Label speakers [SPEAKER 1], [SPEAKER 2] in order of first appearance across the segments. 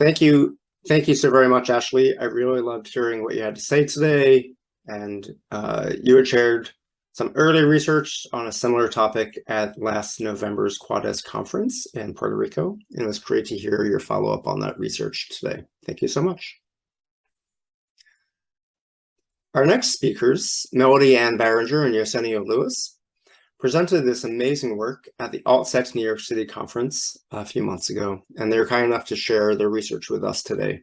[SPEAKER 1] Thank you. Thank you so very much, Ashley. I really loved hearing what you had to say today. And you had shared some early research on a similar topic at last November's Quades conference in Puerto Rico. And it was great to hear your follow-up on that research today. Thank you so much. Our next speakers, Melody Ann Barringer and Yoseñio Lewis, presented this amazing work at the Alt-Sex New York City conference a few months ago, and they were kind enough to share their research with us today.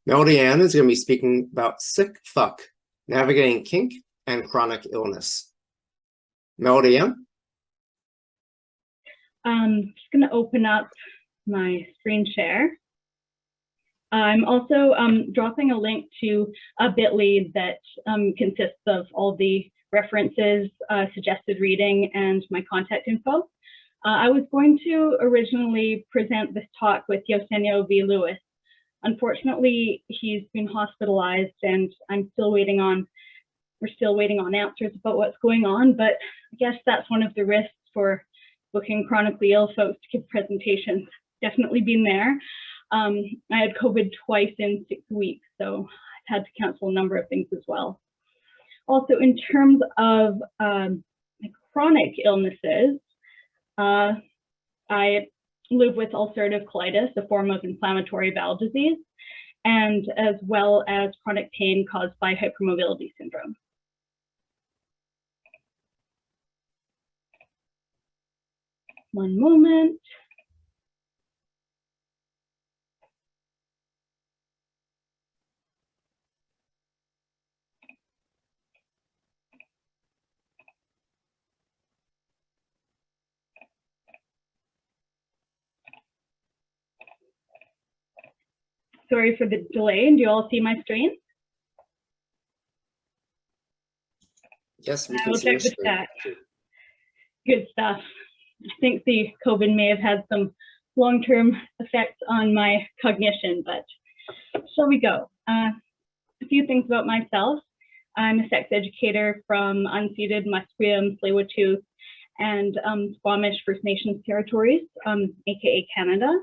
[SPEAKER 1] Melody Ann is going to be speaking about sick fuck, navigating kink and chronic illness. Melody Ann?
[SPEAKER 2] I'm just going to open up my screen share. I'm also dropping a link to a bit.ly that consists of all the references, suggested reading, and my contact info. I was going to originally present this talk with Yoseñio V. Lewis. Unfortunately, he's been hospitalized, and we're still waiting on answers about what's going on, but I guess that's one of the risks for booking chronically ill folks to give presentations. Definitely been there. I had COVID twice in 6 weeks, so I've had to cancel a number of things as well. Also, in terms of chronic illnesses, I live with ulcerative colitis, a form of inflammatory bowel disease, and as well as chronic pain caused by hypermobility syndrome. One moment. Sorry for the delay. Do you all see my screen?
[SPEAKER 1] Yes, we can see your screen.
[SPEAKER 2] Good stuff. I think the COVID may have had some long-term effects on my cognition, but shall we go? A few things about myself. I'm a sex educator from unceded Musqueam, Tsleil-Waututh, and Squamish First Nations territories, aka Canada.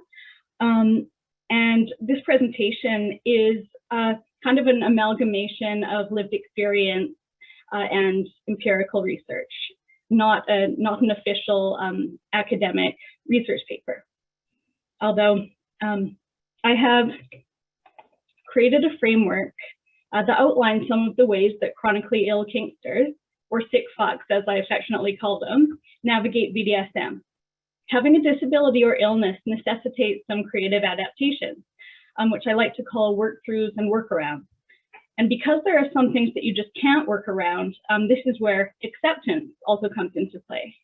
[SPEAKER 2] And this presentation is kind of an amalgamation of lived experience and empirical research, not an official academic research paper. Although I have created a framework that outlines some of the ways that chronically ill kinksters, or sick fucks as I affectionately call them, navigate BDSM. Having a disability or illness necessitates some creative adaptations, which I like to call work-throughs and workarounds. And because there are some things that you just can't work around, this is where acceptance also comes into play.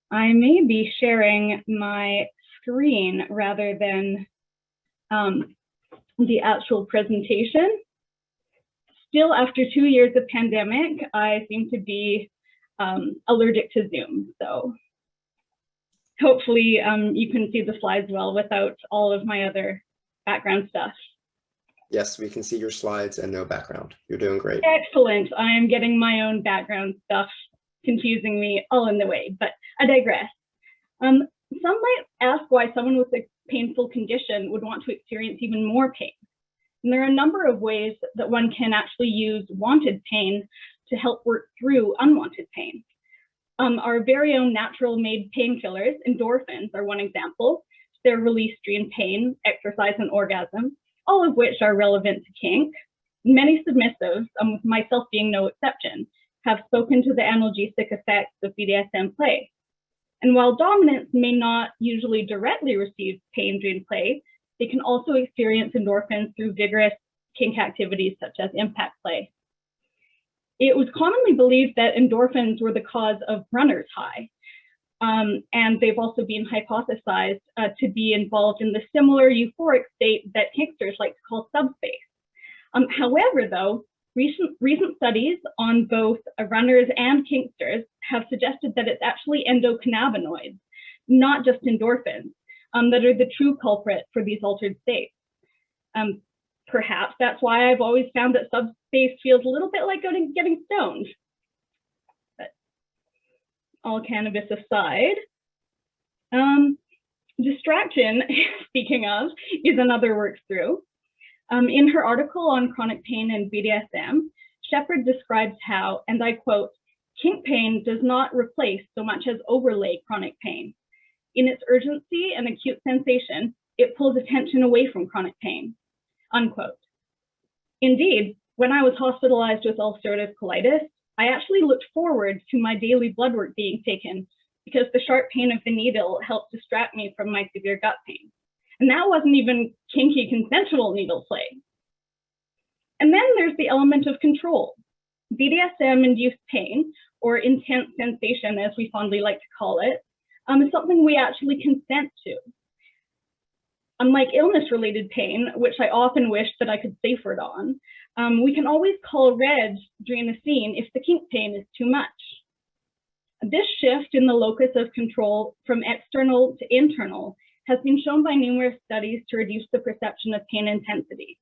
[SPEAKER 2] I may be sharing my screen rather than the actual presentation. Still, after 2 years of pandemic, I seem to be allergic to Zoom, so hopefully you can see the slides well without all of my other background stuff.
[SPEAKER 1] Yes, we can see your slides and no background. You're doing great.
[SPEAKER 2] Excellent. I am getting my own background stuff confusing me all in the way, but I digress. Some might ask why someone with a painful condition would want to experience even more pain. And there are a number of ways that one can actually use wanted pain to help work through unwanted pain. Our very own natural made painkillers, endorphins, are one example. They're released during pain, exercise, and orgasm, all of which are relevant to kink. Many submissives, myself being no exception, have spoken to the analgesic effects of BDSM play. And while dominants may not usually directly receive pain during play, they can also experience endorphins through vigorous kink activities such as impact play. It was commonly believed that endorphins were the cause of runner's high, and they've also been hypothesized to be involved in the similar euphoric state that kinksters like to call subspace. However, though, recent studies on both runners and kinksters have suggested that it's actually endocannabinoids, not just endorphins, that are the true culprit for these altered states. Perhaps that's why I've always found that subspace feels a little bit like getting stoned. But all cannabis aside, distress Distraction, speaking of, is another work through. In her article on chronic pain and BDSM, Shepard describes how, and I quote, "Kink pain does not replace so much as overlay chronic pain. In its urgency and acute sensation, it pulls attention away from chronic pain," unquote. Indeed, when I was hospitalized with ulcerative colitis, I actually looked forward to my daily blood work being taken because the sharp pain of the needle helped distract me from my severe gut pain. And that wasn't even kinky consensual needle play. And then there's the element of control. BDSM-induced pain, or intense sensation as we fondly like to call it, is something we actually consent to. Unlike illness-related pain, which I often wish that I could safe word on, we can always call red during the scene if the kink pain is too much. This shift in the locus of control from external to internal has been shown by numerous studies to reduce the perception of pain intensity.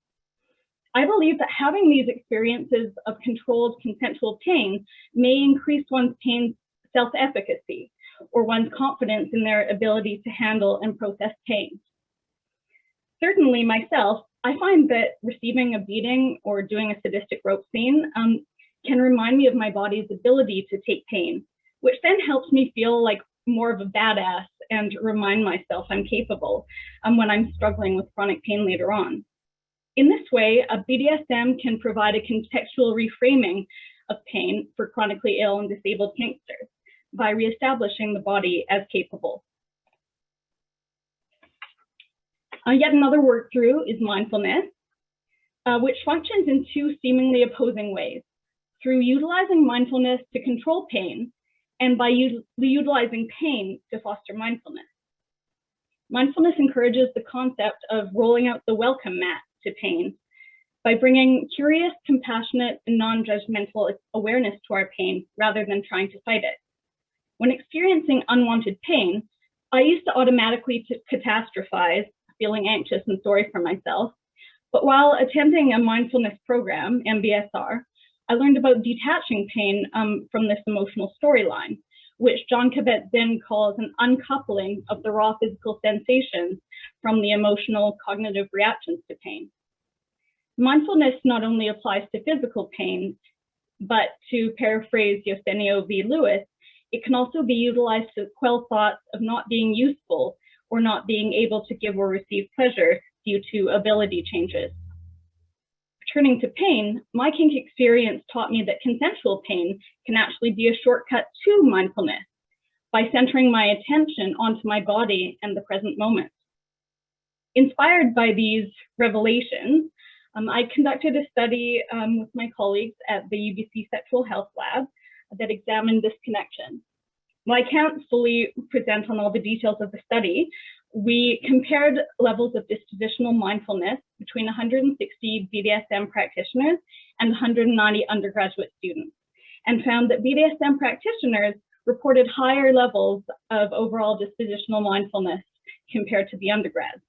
[SPEAKER 2] I believe that having these experiences of controlled consensual pain may increase one's pain self-efficacy or one's confidence in their ability to handle and process pain. Certainly myself, I find that receiving a beating or doing a sadistic rope scene can remind me of my body's ability to take pain, which then helps me feel like more of a badass and remind myself I'm capable when I'm struggling with chronic pain later on. In this way, a BDSM can provide a contextual reframing of pain for chronically ill and disabled kinksters by reestablishing the body as capable. Yet another work through is mindfulness, which functions in two seemingly opposing ways, through utilizing mindfulness to control pain and by utilizing pain to foster mindfulness. Mindfulness encourages the concept of rolling out the welcome mat to pain by bringing curious, compassionate, and non-judgmental awareness to our pain rather than trying to fight it. When experiencing unwanted pain, I used to automatically catastrophize, feeling anxious and sorry for myself. But while attending a mindfulness program, MBSR, I learned about detaching pain from this emotional storyline, which John Kabat-Zinn calls an uncoupling of the raw physical sensations from the emotional cognitive reactions to pain. Mindfulness not only applies to physical pain, but to paraphrase Yoseñio v. Lewis, it can also be utilized to quell thoughts of not being useful or not being able to give or receive pleasure due to ability changes. Turning to pain, my kink experience taught me that consensual pain can actually be a shortcut to mindfulness by centering my attention onto my body and the present moment. Inspired by these revelations, I conducted a study with my colleagues at the UBC Sexual Health Lab that examined this connection. While I can't fully present on all the details of the study, we compared levels of dispositional mindfulness between 160 BDSM practitioners and 190 undergraduate students, and found that BDSM practitioners reported higher levels of overall dispositional mindfulness compared to the undergrads.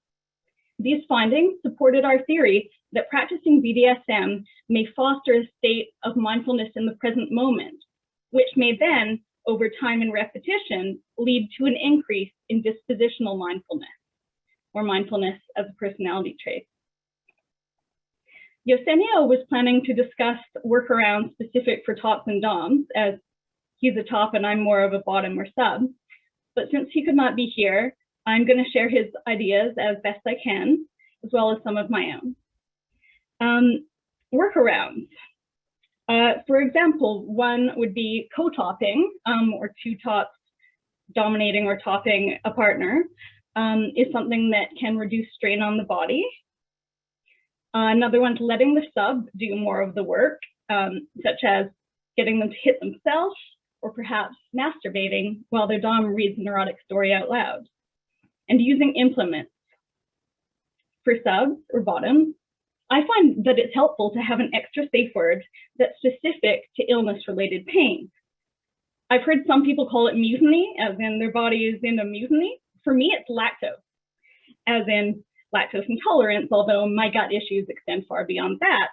[SPEAKER 2] These findings supported our theory that practicing BDSM may foster a state of mindfulness in the present moment, which may then, over time and repetition, lead to an increase in dispositional mindfulness, or mindfulness as a personality trait. Yoseñio was planning to discuss workarounds specific for tops and doms, as he's a top and I'm more of a bottom or sub. But since he could not be here, I'm going to share his ideas as best I can, as well as some of my own. Workarounds. For example, one would be co-topping, or two tops dominating or topping a partner, is something that can reduce strain on the body. Another one's letting the sub do more of the work, such as getting them to hit themselves, or perhaps masturbating while their dom reads an erotic story out loud. And using implements. For subs or bottoms, I find that it's helpful to have an extra safe word that's specific to illness-related pain. I've heard some people call it mutiny, as in their body is in a mutiny. For me, it's lactose, as in lactose intolerance, although my gut issues extend far beyond that.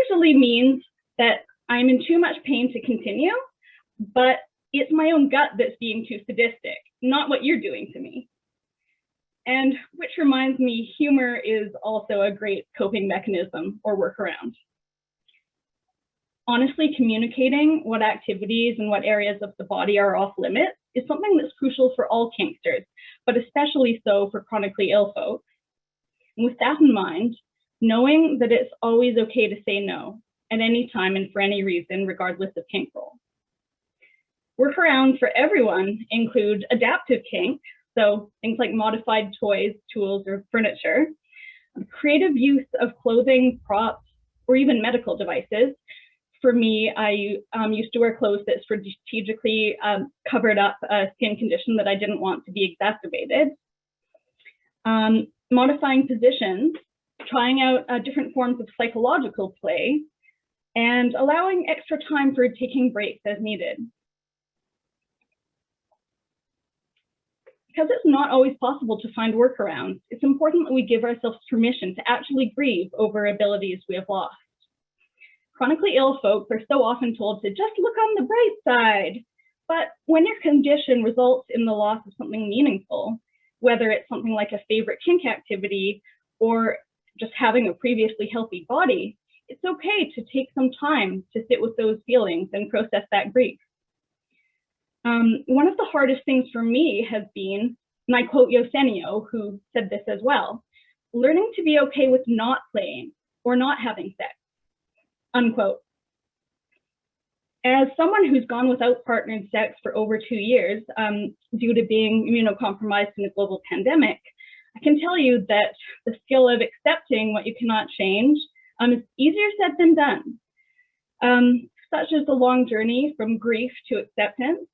[SPEAKER 2] Usually means that I'm in too much pain to continue, but it's my own gut that's being too sadistic, not what you're doing to me. And which reminds me, humor is also a great coping mechanism or workaround. Honestly, communicating what activities and what areas of the body are off limits is something that's crucial for all kinksters, but especially so for chronically ill folks. And with that in mind, knowing that it's always okay to say no at any time and for any reason, regardless of kink role. Workarounds for everyone include adaptive kink, so things like modified toys, tools, or furniture, creative use of clothing, props, or even medical devices. For me, I used to wear clothes that strategically covered up a skin condition that I didn't want to be exacerbated. Modifying positions, trying out different forms of psychological play, and allowing extra time for taking breaks as needed. Because it's not always possible to find workarounds, it's important that we give ourselves permission to actually grieve over abilities we have lost. Chronically ill folks are so often told to just look on the bright side, but when your condition results in the loss of something meaningful, whether it's something like a favorite kink activity or just having a previously healthy body, it's okay to take some time to sit with those feelings and process that grief. One of the hardest things for me has been, and I quote Yoseñio, who said this as well, learning to be okay with not playing or not having sex, unquote. As someone who's gone without partnered sex for over 2 years due to being immunocompromised in a global pandemic, I can tell you that the skill of accepting what you cannot change is easier said than done. Such is the long journey from grief to acceptance.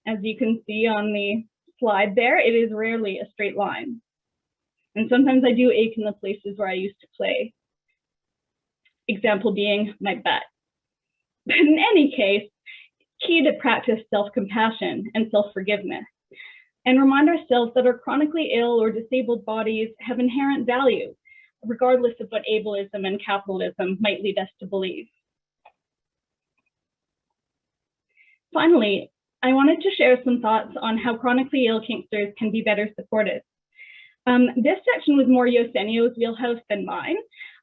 [SPEAKER 2] As you can see on the slide there, it is rarely a straight line. And sometimes I do ache in the places where I used to play. Example being my butt. But in any case, it's key to practice self-compassion and self-forgiveness and remind ourselves that our chronically ill or disabled bodies have inherent value, regardless of what ableism and capitalism might lead us to believe. Finally, I wanted to share some thoughts on how chronically ill kinksters can be better supported. This section was more Yoseñio's wheelhouse than mine,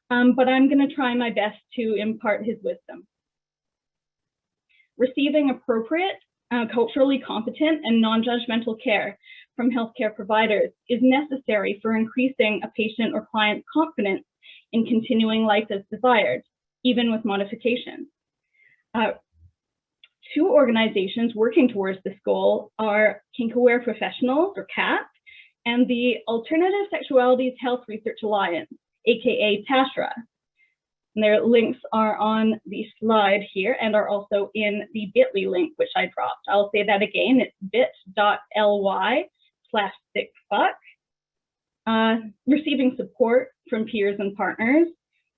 [SPEAKER 2] but I'm going to try my best to impart his wisdom. Receiving appropriate, culturally competent, and non-judgmental care from healthcare providers is necessary for increasing a patient or client's confidence in continuing life as desired, even with modifications. Two organizations working towards this goal are Kink Aware Professionals, or CAP, and the Alternative Sexualities Health Research Alliance, aka TASHRA. And their links are on the slide here and are also in the bit.ly link, which I dropped. I'll say that again, it's bit.ly/sickfuck. Receiving support from peers and partners,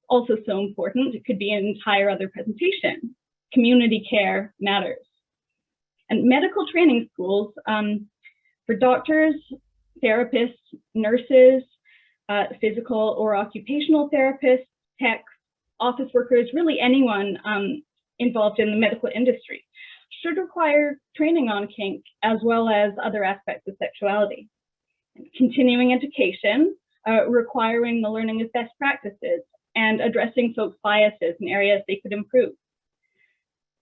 [SPEAKER 2] also so important. It could be an entire other presentation. Community care matters. And medical training schools for doctors, therapists, nurses, physical or occupational therapists, techs, office workers, really anyone involved in the medical industry should require training on kink as well as other aspects of sexuality. And continuing education, requiring the learning of best practices and addressing folks' biases in areas they could improve.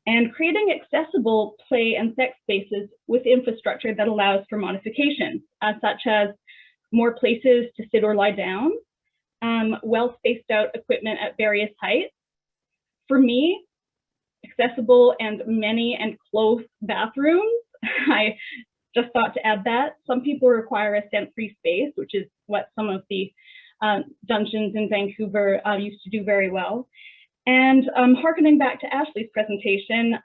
[SPEAKER 2] And creating accessible play and sex spaces with infrastructure that allows for modifications, such as more places to sit or lie down, well-spaced out equipment at various heights. For me, accessible and many and close bathrooms. I just thought to add that. Some people require a scent-free space, which is what some of the dungeons in Vancouver used to do very well. And harkening back to Ashley's presentation,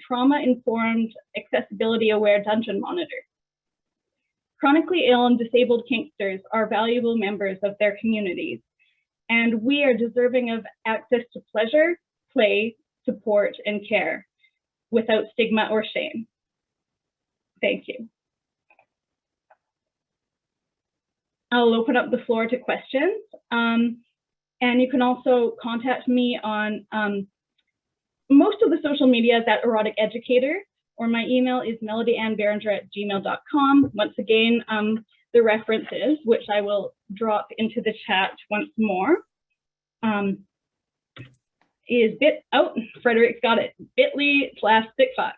[SPEAKER 2] trauma-informed, accessibility-aware dungeon monitor. Chronically ill and disabled kinksters are valuable members of their communities, and we are deserving of access to pleasure, play, support, and care without stigma or shame. Thank you. I'll open up the floor to questions. And you can also contact me on most of the social media at Erotic Educator, or my email is melodyannbarringer@gmail.com. Once again, the references, which I will drop into the chat once more, is Frederick's got it, bit.ly/stickfuck.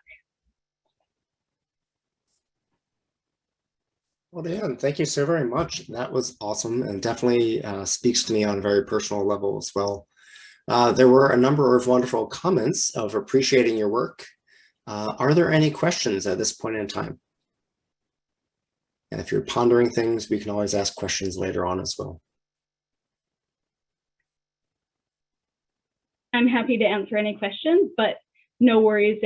[SPEAKER 1] Well, Dan, thank you so very much. That was awesome, and definitely speaks to me on a very personal level as well. There were a number of wonderful comments of appreciating your work. Are there any questions at this point in time? And if you're pondering things, we can always ask questions later on as well.
[SPEAKER 2] I'm happy to answer any questions, but no worries,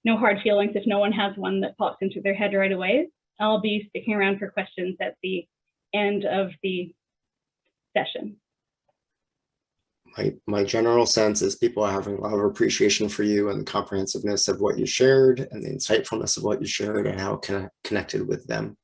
[SPEAKER 2] no hard feelings if no one has one that pops into their head right away. I'll be sticking around for questions at the end of the session.
[SPEAKER 1] My general sense is people are having a lot of appreciation for you and the comprehensiveness of what you shared and the insightfulness of what you shared and how it connected with them.